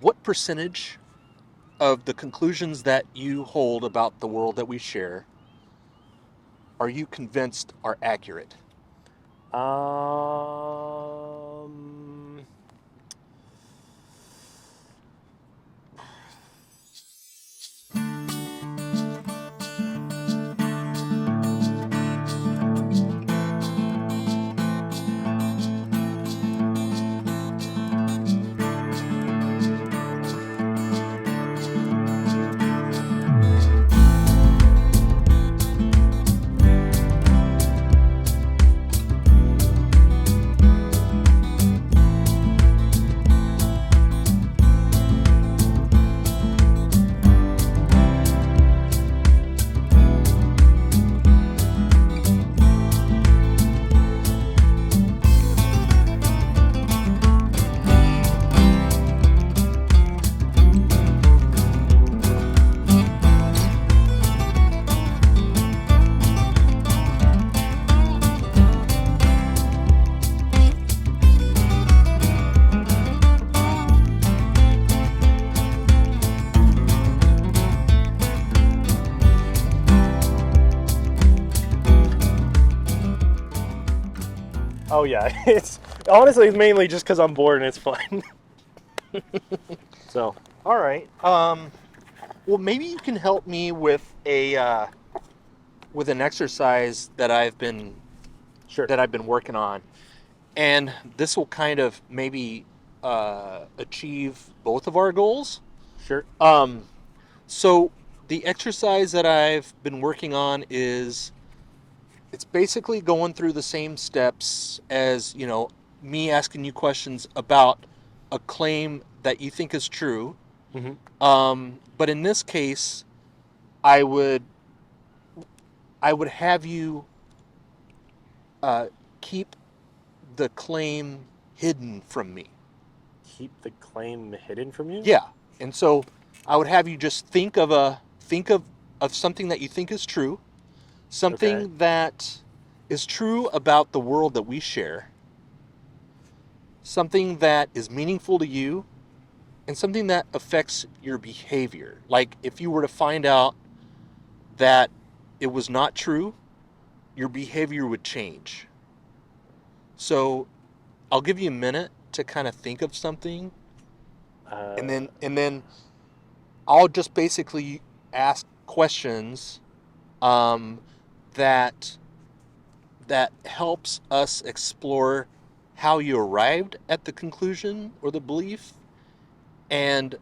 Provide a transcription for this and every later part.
what percentage of the conclusions that you hold about the world that we share are you convinced are accurate? Um, oh yeah, it's honestly mainly just because I'm bored and it's fun. So, All right. Well, maybe you can help me with with an exercise that sure. I've been working on, and this will kind of maybe achieve both of our goals. Sure. So the exercise that I've been working on is it's basically going through the same steps as, me asking you questions about a claim that you think is true. Mm-hmm. But in this case, I would have you keep the claim hidden from me. Keep the claim hidden from you? Yeah. And so I would have you just think of something that you think is true, something Okay. that is true about the world that we share, something that is meaningful to you, and something that affects your behavior. Like if you were to find out that it was not true, your behavior would change. So I'll give you a minute to kind of think of something, Uh, and then I'll just basically ask questions um, that helps us explore how you arrived at the conclusion or the belief, and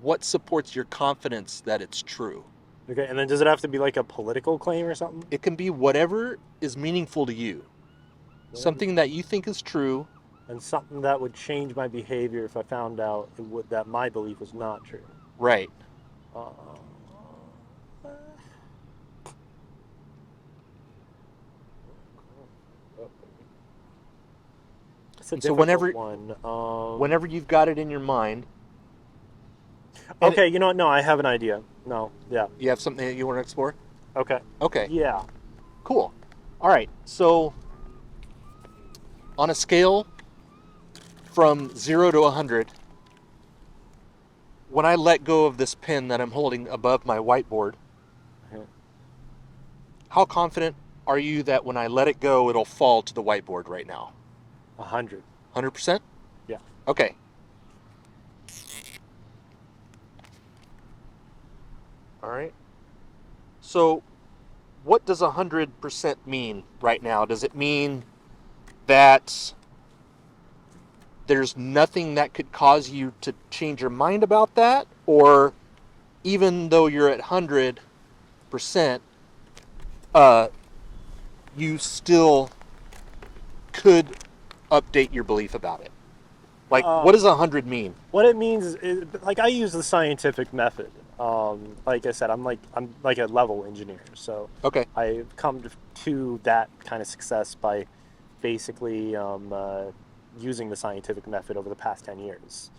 what supports your confidence that it's true. okay, and then does it have to be like a political claim or something? It can be whatever is meaningful to you, something that you think is true. And something that would change my behavior if I found out that my belief was not true. Right. Uh, it's a And so difficult one. whenever you've got it in your mind, Okay, you know what? No, I have an idea. No, yeah. you have something that you want to explore. Okay. Okay. Yeah. Cool. All right. So on a scale from 0 to 100, when I let go of this pen that I'm holding above my whiteboard, how confident are you that when I let it go, it'll fall to the whiteboard right now? 100. 100%? Yeah. Okay. All right. So what does 100% mean right now? Does it mean that there's nothing that could cause you to change your mind about that? Or even though you're at 100%, you still could update your belief about it? Like, what does 100 mean? What it means is, like, I use the scientific method. Like I said, I'm like a level engineer, so Okay. I've come to that kind of success by basically using the scientific method over the past 10 years.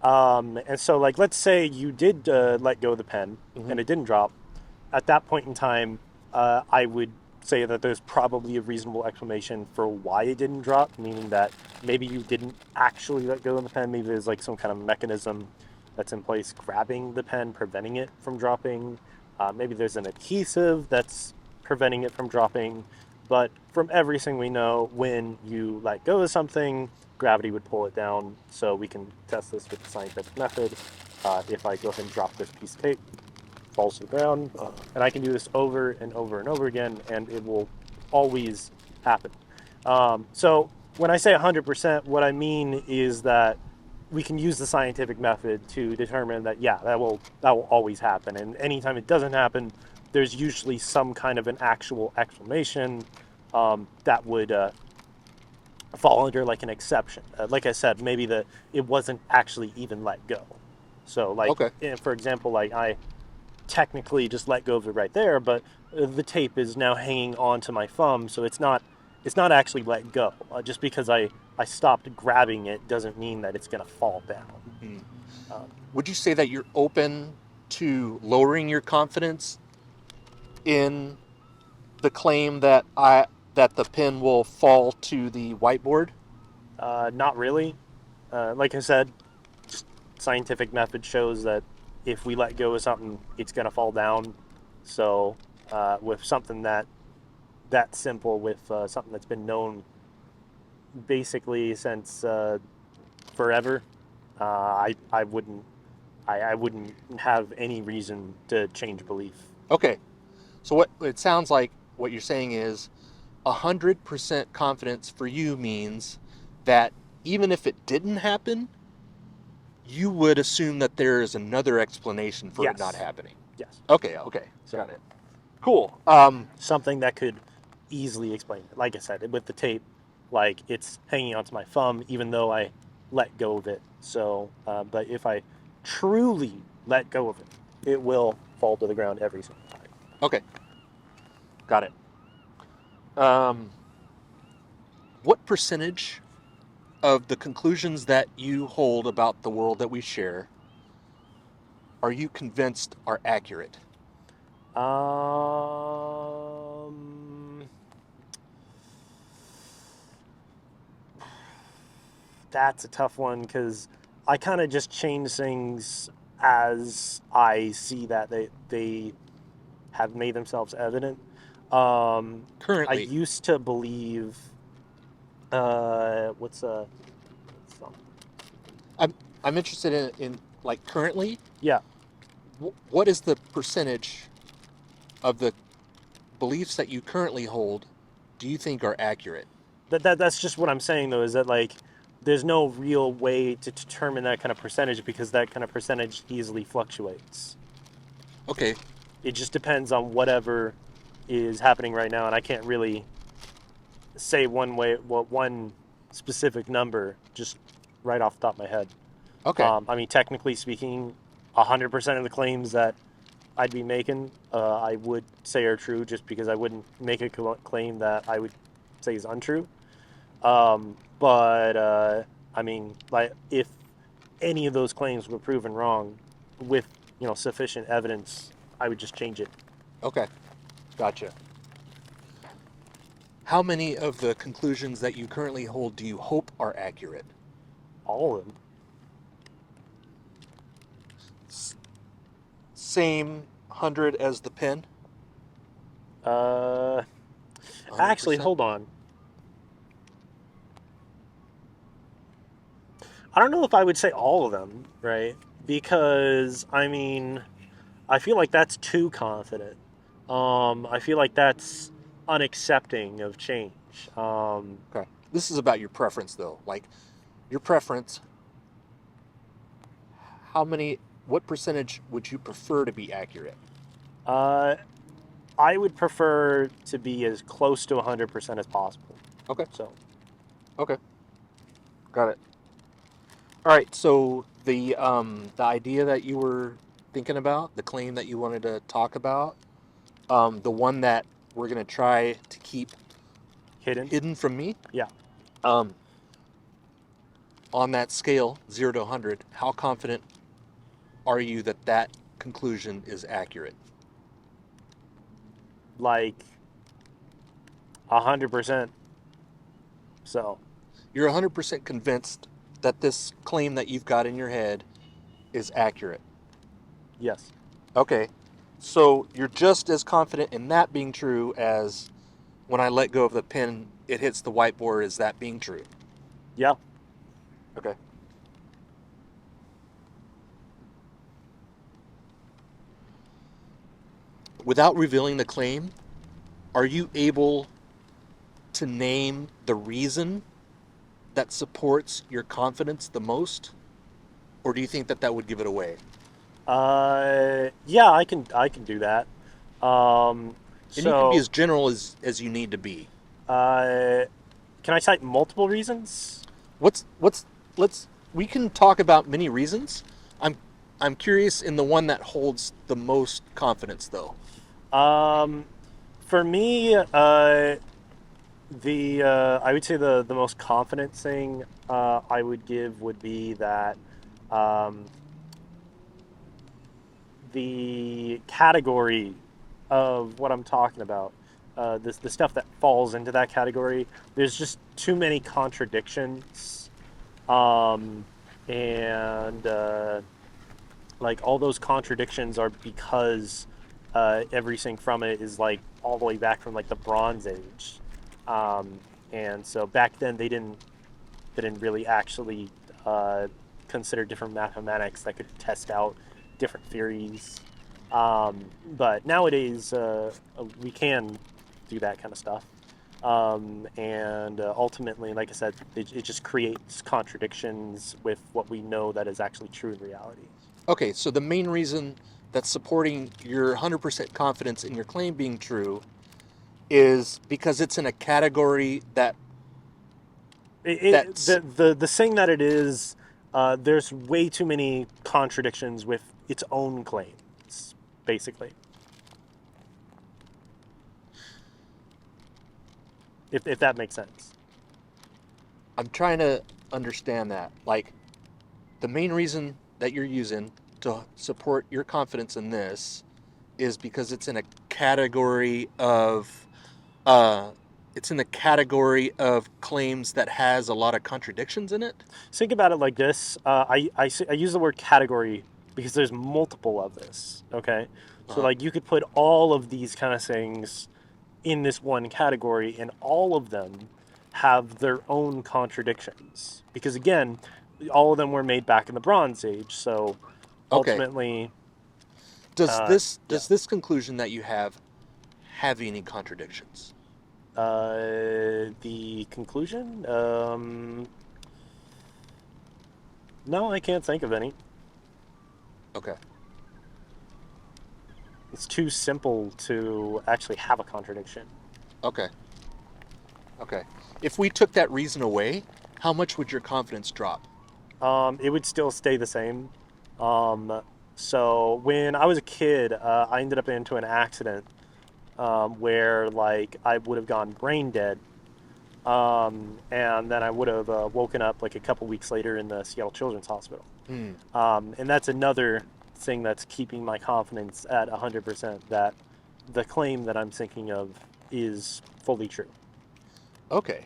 And so, like, let's say you did let go of the pen and it didn't drop. At that point in time, I would say that there's probably a reasonable explanation for why it didn't drop, meaning that maybe you didn't actually let go of the pen. Maybe there's like some kind of mechanism that's in place grabbing the pen, preventing it from dropping. Maybe there's an adhesive that's preventing it from dropping. But from everything we know, when you let go of something, gravity would pull it down. So we can test this with the scientific method. If I go ahead and drop this piece of tape, falls to the ground, and I can do this over and over and over again, and it will always happen. So when I say 100%, what I mean is that we can use the scientific method to determine that, yeah, that will always happen. And anytime it doesn't happen, there's usually some kind of an actual explanation that would fall under like an exception. Like I said, maybe it wasn't actually even let go. So like, Okay. for example, like I technically just let go of it right there, but the tape is now hanging onto my thumb, so it's not actually let go. Just because I stopped grabbing it doesn't mean that it's going to fall down. Mhm. Would you say that you're open to lowering your confidence in the claim that the pen will fall to the whiteboard? Not really. Like I said, just scientific method shows that if we let go of something, it's going to fall down. So with something that simple, with something that's been known basically since forever, I wouldn't have any reason to change belief. Okay. So what it sounds like what you're saying is 100% confidence for you means that even if it didn't happen, you would assume that there is another explanation for it not Yes. happening. Yes. Okay, So got it. Cool. something that could easily explain it. Like I said, with the tape, like it's hanging onto my thumb, even though I let go of it. So, but if I truly let go of it, it will fall to the ground every single time. Okay, got it. Um, what percentage of the conclusions that you hold about the world that we share are you convinced are accurate? That's a tough one because I kind of just change things as I see that they have made themselves evident. I Currently, used to believe what's I'm I'm interested in like currently, yeah, what is the percentage of the beliefs that you currently hold do you think are accurate? that's just what I'm saying though, is that like there's no real way to determine that kind of percentage because that kind of percentage easily fluctuates. Okay, It just depends on whatever is happening right now, and I can't really say one specific number just right off the top of my head. okay, I mean, technically speaking, 100% of the claims that I'd be making, I would say are true, just because I wouldn't make a claim that I would say is untrue. But I mean, like if any of those claims were proven wrong with sufficient evidence, I would just change it. okay, gotcha. How many of the conclusions that you currently hold do you hope are accurate? All of them. Same 100 as the pen? Uh, Actually, 100%? hold on. I don't know if I would say all of them, right? Because I mean, I feel like that's too confident. I feel like that's unaccepting of change. Okay. This is about your preference though. Like your preference, what percentage would you prefer to be accurate? Uh, I would prefer to be as close to 100% as possible. Okay. So, Okay. Got it. All right. So the idea that you were thinking about, the claim that you wanted to talk about, the one that we're gonna try to keep hidden? hidden from me, Yeah. um, on that scale, 0 to 100, how confident are you that that conclusion is accurate? Like 100%. So, You're 100% convinced that this claim that you've got in your head is accurate. Yes. Okay. So you're just as confident in that being true as when I let go of the pen, it hits the whiteboard, as that being true. Yeah. Okay. Without revealing the claim, are you able to name the reason that supports your confidence the most? Or do you think that that would give it away? Yeah, I can do that. Um, And you can be so, as general as you need to be. uh, can I cite multiple reasons? What's let's we can talk about many reasons. I'm I'm curious in the one that holds the most confidence though. Um, for me, the I would say the most confident thing I would give would be that um, the category of what I'm talking about, the stuff that falls into that category, there's just too many contradictions, um, and like all those contradictions are because everything from it is like all the way back from like the Bronze Age, um, and so back then they didn't really actually uh, consider different mathematics that could test out different theories. But nowadays, we can do that kind of stuff. And ultimately, like I said, it just creates contradictions with what we know that is actually true in reality. Okay, so the main reason that's supporting your 100% confidence in your claim being true is because it's in a category that's The thing that it is, there's way too many contradictions with its own claims, basically. If that makes sense. I'm trying to understand that. Like the main reason that you're using to support your confidence in this is because uh it's in the category of claims that has a lot of contradictions in it. Think about it like this. I use the word category because there's multiple of this. Okay, so Uh-huh. like you could put all of these kind of things in this one category, and all of them have their own contradictions. Because again, all of them were made back in the Bronze Age. So Okay. ultimately, Does this yeah. does this conclusion that you have any contradictions? The conclusion? No, I can't think of any. Okay. It's too simple to actually have a contradiction. Okay. Okay. If we took that reason away, how much would your confidence drop? It would still stay the same. Um, so when I was a kid, I ended up into an accident where like I would have gone brain dead, and then I would have woken up like a couple weeks later in the Seattle Children's Hospital. Hmm. And that's another thing that's keeping my confidence at 100% that the claim that I'm thinking of is fully true. Okay.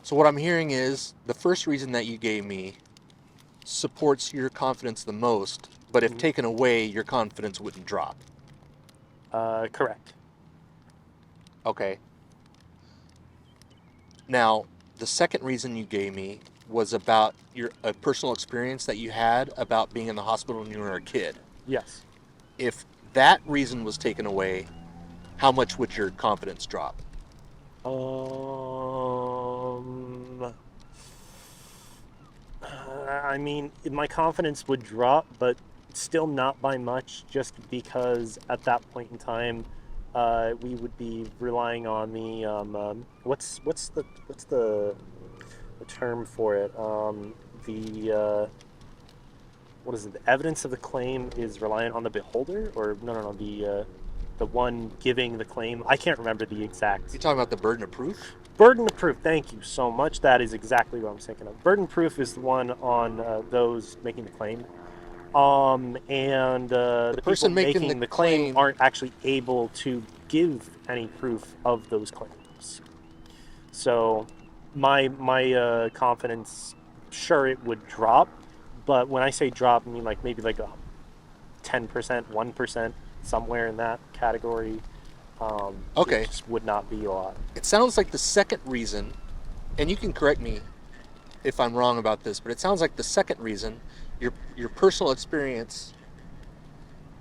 So what I'm hearing is the first reason that you gave me supports your confidence the most, but if Mhm. taken away, your confidence wouldn't drop. Correct. Okay. Now, the second reason you gave me was about your a personal experience that you had about being in the hospital when you were a kid. Yes. If that reason was taken away, how much would your confidence drop? Um, I mean, my confidence would drop, but still not by much, just because at that point in time, we would be relying on the what's the term for it? The what is it? The evidence of the claim is reliant on the beholder, or no, the one giving the claim. I can't remember the exact You're talking about the burden of proof? burden of proof. Thank you so much. That is exactly what I'm thinking of. Burden of proof is the one on those making the claim, and The the people person making the making the claim claim, aren't actually able to give any proof of those claims. So, my confidence, sure, it would drop, But when I say drop, I mean like maybe like a 10%, 1%, somewhere in that category. It Okay. just would not be a lot. It sounds like the second reason, and you can correct me if I'm wrong about this, but it sounds like the second reason, your personal experience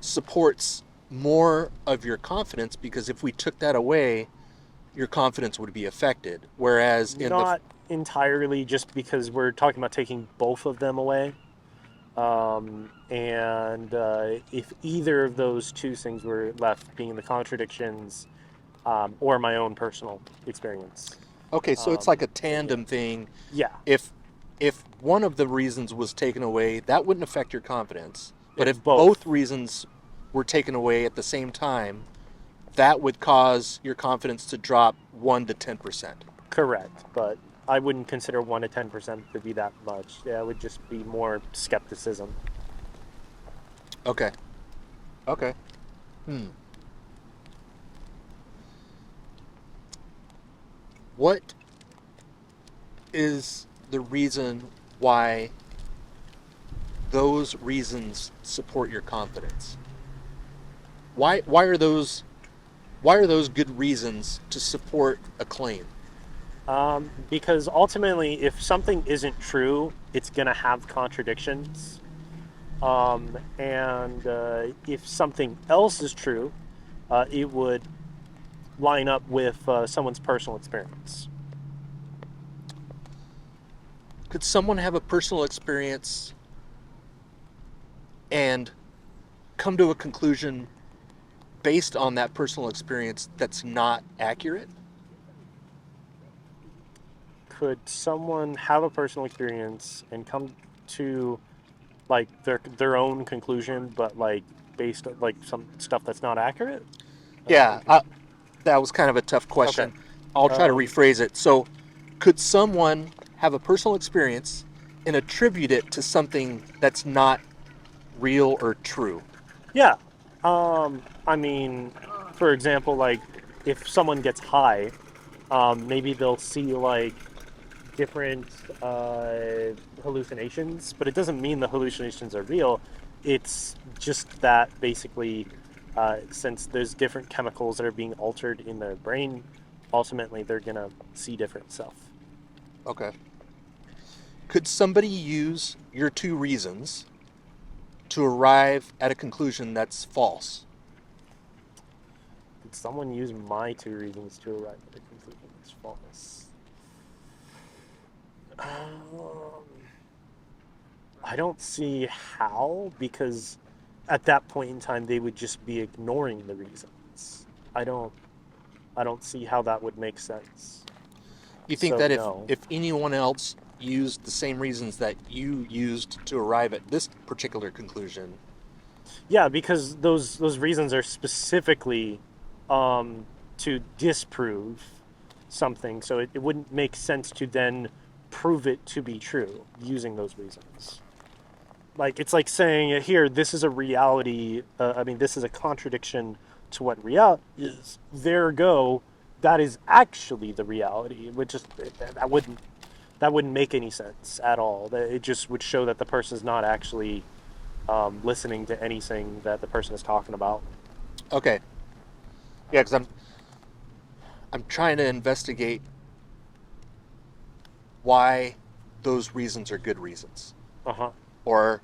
supports more of your confidence, because if we took that away, your confidence would be affected. Whereas in the Not entirely, just because we're talking about taking both of them away. And if either of those two things were left, being the contradictions or my own personal experience. okay, so it's like a tandem thing. Yeah, If one of the reasons was taken away, that wouldn't affect your confidence. But if if both. both reasons were taken away at the same time, that would cause your confidence to drop 1 to 10%. Correct, but I wouldn't consider 1 to 10% to be that much. Yeah, it would just be more skepticism. Okay. Okay. Hmm. What is the reason why those reasons support your confidence? Why are those good reasons to support a claim? Because ultimately, if something isn't true, it's going to have contradictions. And if something else is true, it would line up with someone's personal experience. Could someone have a personal experience and come to a conclusion based on that personal experience that's not accurate? Could someone have a personal experience and come to like their own conclusion, but like based on like some stuff that's not accurate? Yeah, that was kind of a tough Okay. question. I'll try to Um, rephrase it. So, could someone have a personal experience and attribute it to something that's not real or true? yeah. I mean, for example, like if someone gets high, maybe they'll see like different hallucinations, but it doesn't mean the hallucinations are real. It's just that basically, since there's different chemicals that are being altered in their brain, ultimately they're gonna see different stuff. Okay. Could somebody use your two reasons to arrive at a conclusion that's false? Did someone use my two reasons to arrive at a conclusion that's false? I don't see how, because at that point in time they would just be ignoring the reasons. I don't I don't see how that would make sense. You think So that no. if anyone else used the same reasons that you used to arrive at this particular conclusion, Yeah, because those reasons are specifically to disprove something, so it wouldn't make sense to then prove it to be true using those reasons. Like it's like saying here, this is a reality. I mean, this is a contradiction to what reality is. There go. That is actually the reality. Which just that wouldn't make any sense at all. It just would show that the person is not actually listening to anything that the person is talking about. okay, yeah, because I'm trying to investigate why those reasons are good reasons, Uh huh. or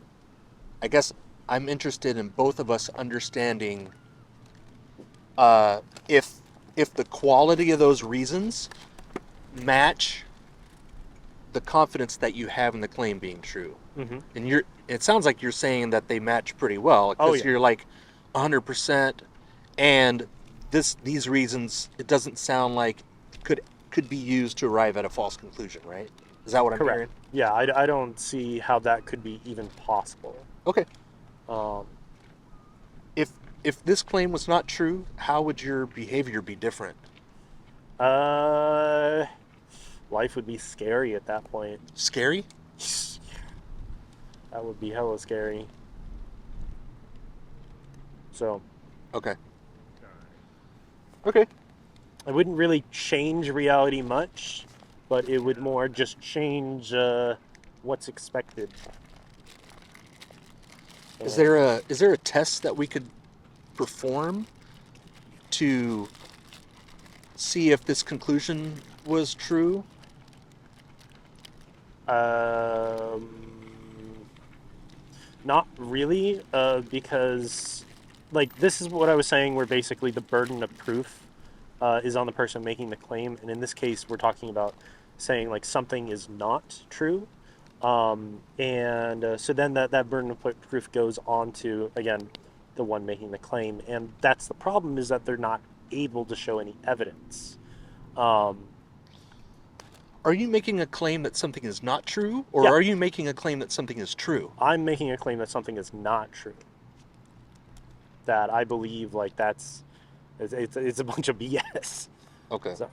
I guess I'm interested in both of us understanding uh, if the quality of those reasons match the confidence that you have in the claim being true. Mm-hmm. And it sounds like you're saying that they match pretty well, Oh because yeah. you're like 100%, and these reasons, it doesn't sound like could be used to arrive at a false conclusion, right? Is that what I'm Correct. hearing? Yeah, I don't see how that could be even possible. Okay. Um, If this claim was not true, how would your behavior be different? uh, life would be scary at that point. Scary? That would be hella scary. So Okay. Okay. it wouldn't really change reality much, but it would more just change what's expected. Is And there a test that we could perform to see if this conclusion was true? um, not really, because like this is what I was saying, where basically the burden of proof is on the person making the claim, and in this case, we're talking about saying like something is not true, and so then that burden of proof goes on to again the one making the claim, and that's the problem is that they're not able to show any evidence. Um, Are you making a claim that something is not true, or Yeah. are you making a claim that something is true? I'm making a claim that something is not true. That I believe like it's a bunch of BS. Okay. So,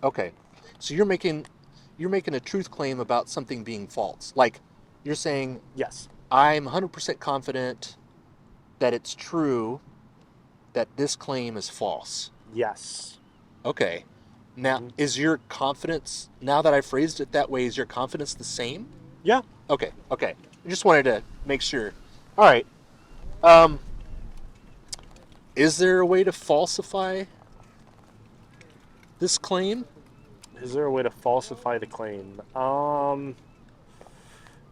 Okay. So you're making a truth claim about something being false. Like you're saying yes. I'm 100% confident that it's true that this claim is false. Yes. Okay. Now, is your confidence, now that I phrased it that way, is your confidence the same? Yeah. Okay. Okay. I just wanted to make sure. All right. Um, is there a way to falsify this claim? Is there a way to falsify the claim?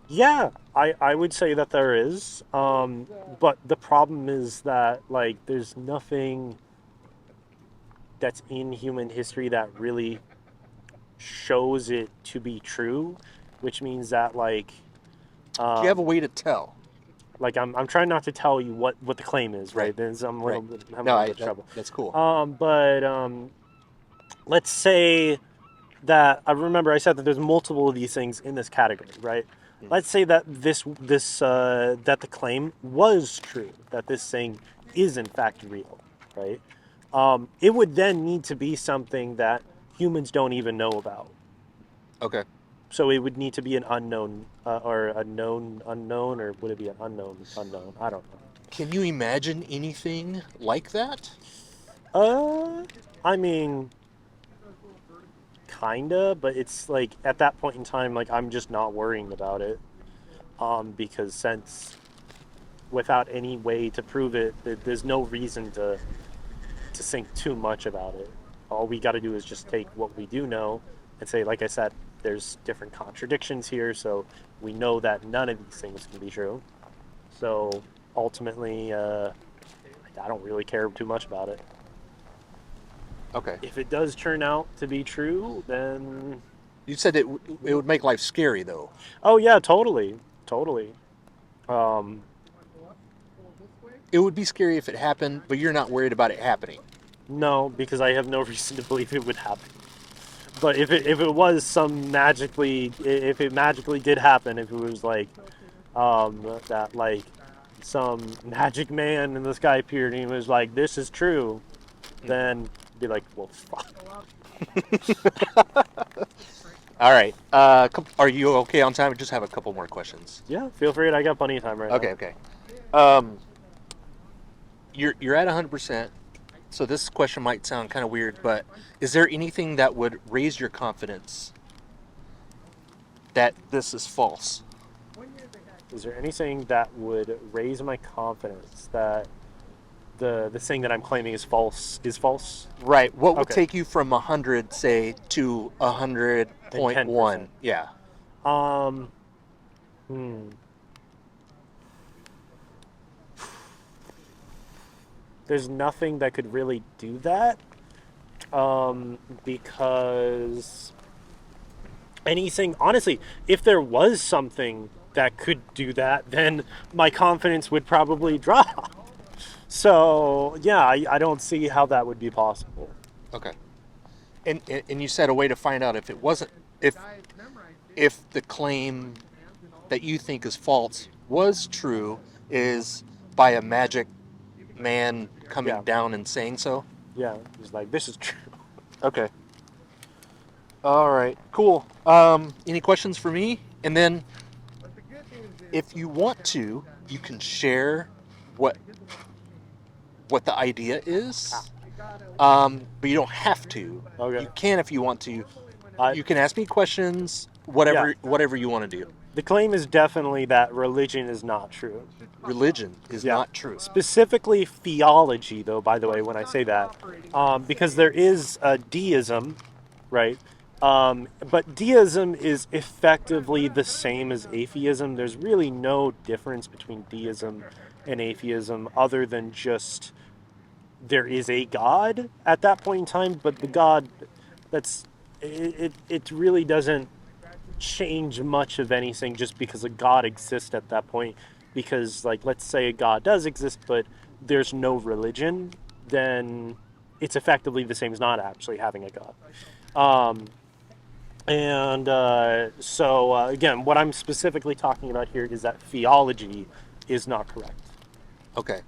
Yeah, I would say that there is. But the problem is that like there's nothing that's in human history that really shows it to be true, which means that Do you have a way to tell? like I'm trying not to tell you what the claim is, right? Right. Then I'm a little Right. bit having No, a little bit of trouble. that's cool. But let's say that I remember I said that there's multiple of these things in this category, right? Let's say that this that the claim was true, that this thing is in fact real, right? It would then need to be something that humans don't even know about. Okay. So it would need to be an unknown or a known unknown, or would it be an unknown unknown? I don't know. Can you imagine anything like that? I mean, kinda, but it's like at that point in time, like I'm just not worrying about it, because since without any way to prove it, there's no reason to think too much about it. All we got to do is just take what we do know and say, like I said, there's different contradictions here, so we know that none of these things can be true. So ultimately, I don't really care too much about it. Okay. If it does turn out to be true, then You said it would make life scary, though. oh yeah, totally, totally. Um, It would be scary if it happened, but you're not worried about it happening. no, because I have no reason to believe it would happen. But if it was if it magically did happen, if it was like that like some magic man in the sky appeared and he was like, "This is true," then be like, "Well, fuck." All right. Are you okay on time? I just have a couple more questions. Yeah, feel free. I got plenty of time right now. Okay. Okay. Um, you're at 100%. So this question might sound kind of weird, but is there anything that would raise your confidence that this is false? Is there anything that would raise my confidence that the thing that I'm claiming is false is false? Right. What would Okay. take you from 100, say, to 100.1? 10%. Yeah. Hmm. There's nothing that could really do that, because anything, honestly, if there was something that could do that, then my confidence would probably drop. So, yeah, I don't see how that would be possible. Okay. And you said a way to find out if it wasn't if the claim that you think is false was true is by a magic man coming Yeah. down and saying so. Yeah, it's like, this is true. Okay. All right. Cool. Any questions for me? And then, if you want to, you can share what the idea is. But you don't have to. Okay. You can if you want to. I- You can ask me questions. Whatever you want to do. The claim is definitely that religion is not true. Religion is Yeah. not true. Specifically theology, though, by the way, when I say that, because there is deism, right? But deism is effectively the same as atheism. There's really no difference between deism and atheism other than just there is a God at that point in time, but the God it really doesn't change much of anything just because a God exists at that point. Because, like, let's say a God does exist, but there's no religion, then it's effectively the same as not actually having a God. Again, what I'm specifically talking about here is that theology is not correct. Okay.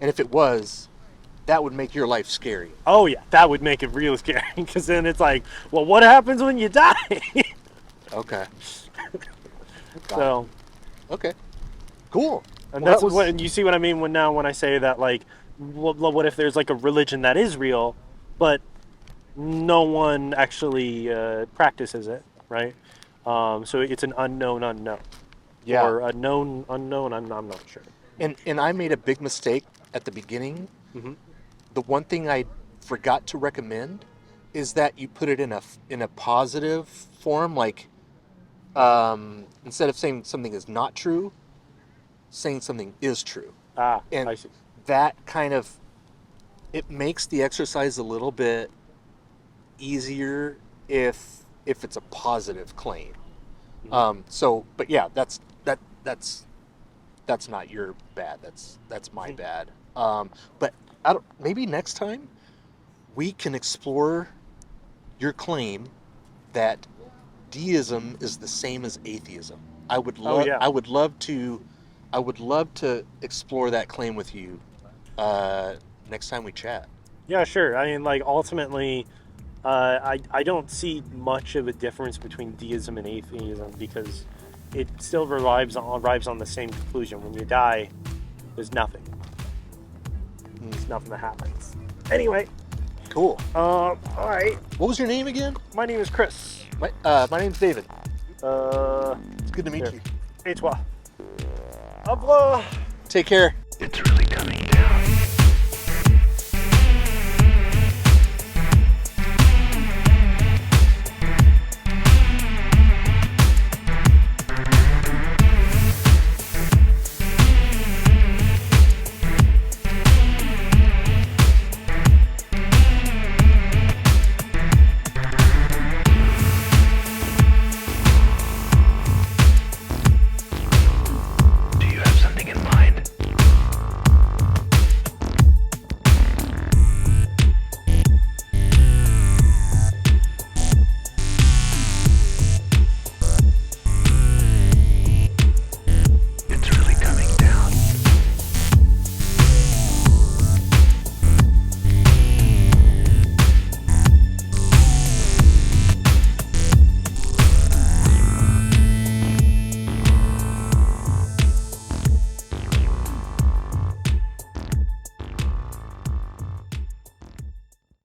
And if it was, that would make your life scary. Oh, yeah, that would make it real scary, because then it's like, well, what happens when you die? Okay. So, Okay. Cool. and Well, that's that was- what you see what I mean when I say that, like, what if there's like a religion that is real, but no one actually practices it, right? So it's an unknown unknown. Yeah. Or a known unknown, I'm not sure. And I made a big mistake at the beginning. Mhm. The one thing I forgot to recommend is that you put it in a positive form, like instead of saying something is not true, saying something is true. Ah, And I see. that kind of, it makes the exercise a little bit easier if it's a positive claim. But yeah, that's not your bad. That's my bad. But maybe next time we can explore your claim that deism is the same as atheism. I would love. yeah. I would love to explore that claim with you next time we chat. Yeah, sure. I mean, like, ultimately, I don't see much of a difference between deism and atheism because it still arrives on the same conclusion. When you die, there's nothing. There's nothing that happens. Anyway, Cool. all right. What was your name again? My name is Chris. My name's David. Uh, It's good to meet Here. you. et toi. Au revoir. Take care. It's